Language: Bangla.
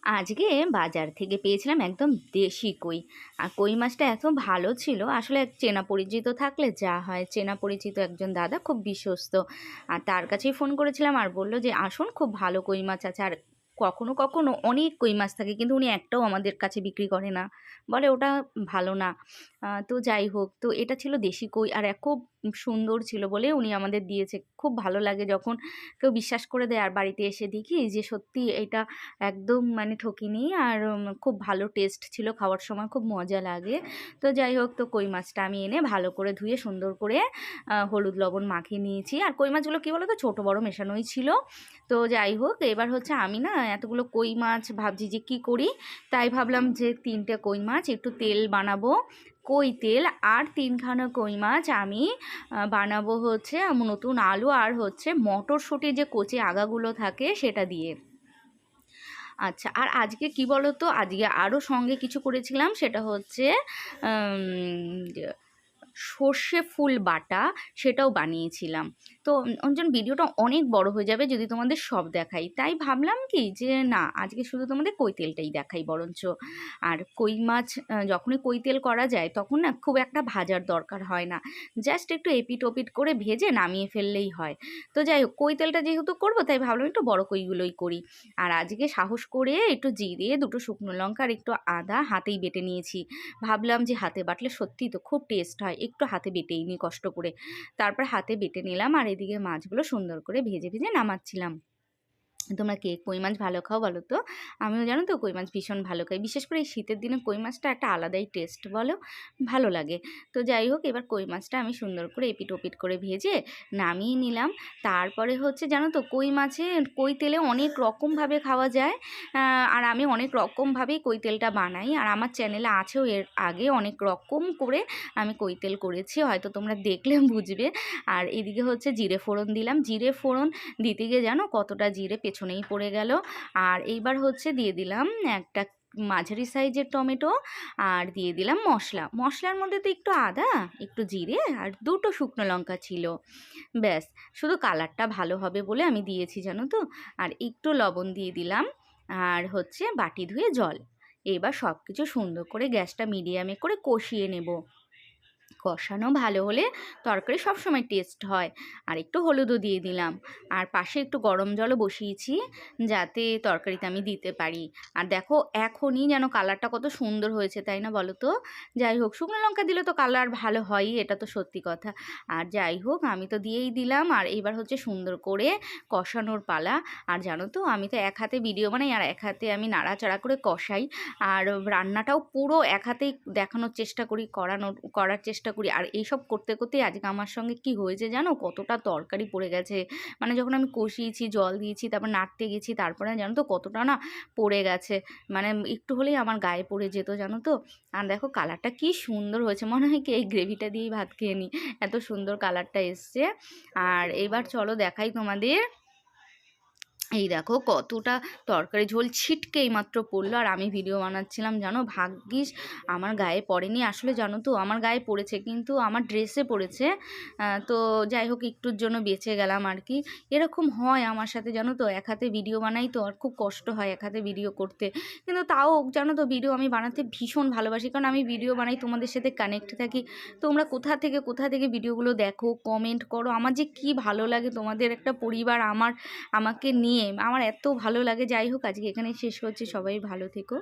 আজকে বাজার থেকে পেয়েছিলাম একদম দেশি কই। আর কই মাছটা এত ভালো ছিল, আসলে এক চেনা পরিচিত থাকলে যা হয়, চেনা পরিচিত একজন দাদা খুব বিশ্বস্ত। আর তার কাছেই ফোন করেছিলাম আর বলল যে আসুন, খুব ভালো কই মাছ আছে। আর কখনো কখনো অনেক কই মাছ থাকে, কিন্তু উনি একটাও আমাদের কাছে বিক্রি করে না, বলে ওটা ভালো না। তো যাই হোক, তো এটা ছিল দেশি কই আর খুব সুন্দর ছিল বলে উনি আমাদের দিয়েছে। খুব ভালো লাগে যখন কেউ বিশ্বাস করে দেয় আর বাড়িতে এসে দেখি যে সত্যি এটা একদম মানে ঠকিনি। আর খুব ভালো টেস্ট ছিল, খাওয়ার সময় খুব মজা লাগে। তো যাই হোক, তো কই মাছটা আমি এনে ভালো করে ধুয়ে সুন্দর করে হলুদ লবণ মাখিয়ে নিয়েছি। আর কই মাছগুলো কী বলো তো, ছোটো বড়ো মেশানোই ছিল। তো যাই হোক, এবার হচ্ছে আমি না এতগুলো কই মাছ ভাবছি যে কী করি। তাই ভাবলাম যে 3টে কই মাছ একটু তেল বানাবো, কই তেল। আর 3খানা কই মাছ আমি বানাবো হচ্ছে নতুন আলু আর হচ্ছে মটরশুঁটির যে কচি আগাগুলো থাকে সেটা দিয়ে। আচ্ছা, আর আজকে কি বলো তো, আজকে আরও সঙ্গে কিছু করেছিলাম, সেটা হচ্ছে সর্ষে ফুল বাটা, সেটাও বানিয়েছিলাম। তো অঞ্জন ভিডিওটা অনেক বড় হয়ে যাবে যদি তোমাদের সব দেখাই, তাই ভাবলাম কি যে না, আজকে শুধু তোমাদের কই তেলটাই দেখাই বরঞ্চ। আর কই মাছ যখনই কই তেল করা যায় তখন না খুব একটা ভাজার দরকার হয় না, জাস্ট একটু এপিট ওপিট করে ভেজে নামিয়ে ফেললেই হয়। তো যাই হোক, কই তেলটা যেহেতু করবো তাই ভাবলাম একটু বড় কইগুলোই করি। আর আজকে সাহস করে একটু জিরে, দুটো শুকনো লঙ্কা আর একটু আদা হাতেই বেটে নিয়েছি। ভাবলাম যে হাতে বাটলে সত্যিই তো খুব টেস্ট হয়, একটু হাতে বেটেই নিই কষ্ট করে। তারপর হাতে বেটে নিলাম আর এদিকে মাছগুলো সুন্দর করে ভেজে ভেজে নামাচ্ছিলাম। তোমরা কে কই মাছ ভালো খাও বলো তো? আমিও জানো তো কই মাছ ভীষণ ভালো খাই, বিশেষ করে এই শীতের দিনে কই মাছটা একটা আলাদাই টেস্ট, বলো, ভালো লাগে। তো যাই হোক, এবার কই মাছটা আমি সুন্দর করে এপিট ওপিট করে ভেজে নামিয়ে নিলাম। তারপরে হচ্ছে জানো তো, কই মাছে কই তেলে অনেক রকমভাবে খাওয়া যায়। আর আমি অনেক রকমভাবেই কই তেলটা বানাই, আর আমার চ্যানেলে আছেও এর আগে অনেক রকম করে আমি কই তেল করেছি, হয়তো তোমরা দেখলে বুঝবে। আর এদিকে হচ্ছে জিরে ফোড়ন দিলাম। জিরে ফোড়ন দিতে গিয়ে জানো কতটা জিরে পেছনেই পড়ে গেল। আর এইবার হচ্ছে দিয়ে দিলাম একটা মাঝারি সাইজের টমেটো, আর দিয়ে দিলাম মশলার মধ্যে তো একটু আদা, একটু জিরে আর দুটো শুকনো লঙ্কা ছিল। ব্যাস, শুধু কালারটা ভালো হবে বলে আমি দিয়েছি জানো তো। আর একটু লবণ দিয়ে দিলাম, আর হচ্ছে বাটি ধুয়ে জল। এবার সব কিছু সুন্দর করে গ্যাসটা মিডিয়ামে করে কষিয়ে নেব। কষানো ভালো হলে তরকারি সবসময় টেস্ট হয়। আর একটু হলুদও দিয়ে দিলাম। আর পাশে একটু গরম জলও বসিয়েছি যাতে তরকারিতে আমি দিতে পারি। আর দেখো এখনই যেন কালারটা কত সুন্দর হয়েছে, তাই না বলো তো? যাই হোক, শুকনো লঙ্কা দিলে তো কালার ভালো হয়ই, এটা তো সত্যি কথা। আর যাই হোক, আমি তো দিয়েই দিলাম। আর এবার হচ্ছে সুন্দর করে কষানোর পালা। আর জানো তো, আমি তো এক হাতে ভিডিও বানাই আর এক হাতে আমি নাড়াচাড়া করে কষাই। আর রান্নাটাও পুরো এক হাতেই দেখানোর চেষ্টা করি, করার চেষ্টা করি। আর এইসব করতে করতেই আজকে আমার সঙ্গে কি হয়েছে জানো, কতটা তরকারি পড়ে গেছে। মানে যখন আমি কষিয়েছি, জল দিয়েছি, তারপর নাড়তে গেছি, তারপরে জানো তো কতটা না পড়ে গেছে। মানে একটু হলেই আমার গায়ে পড়ে যেত জানো তো। আর দেখো কালারটা কি সুন্দর হয়েছে, মনে হয় কি এই গ্রেভিটা দিয়েই ভাত খেয়ে নিই, এত সুন্দর কালারটা এসছে। আর এবার চলো দেখাই তোমাদের। এই দেখো কতটা তরকারি ঝোল ছিটকে এইমাত্র পড়লো, আর আমি ভিডিও বানাচ্ছিলাম জানো। ভাগ্যিস আমার গায়ে পড়েনি, আসলে জানো তো আমার গায়ে পড়েছে কিন্তু আমার ড্রেসে পড়েছে। তো যাই হোক, একটুর জন্য বেঁচে গেলাম আর কি। এরকম হয় আমার সাথে জানো তো, এক হাতে ভিডিও বানাই তো, আর খুব কষ্ট হয় এক হাতে ভিডিও করতে। কিন্তু তাও জানো তো, ভিডিও আমি বানাতে ভীষণ ভালোবাসি, কারণ আমি ভিডিও বানাই, তোমাদের সাথে কানেক্ট থাকি। তোমরা কোথা থেকে ভিডিওগুলো দেখো, কমেন্ট করো, আমার যে কি ভালো লাগে, তোমাদের একটা পরিবার আমাকে নিয়ে আমার এত ভালো লাগে। যাই হোক, আজকে এখানেই শেষ করছি, সবাই ভালো থেকো।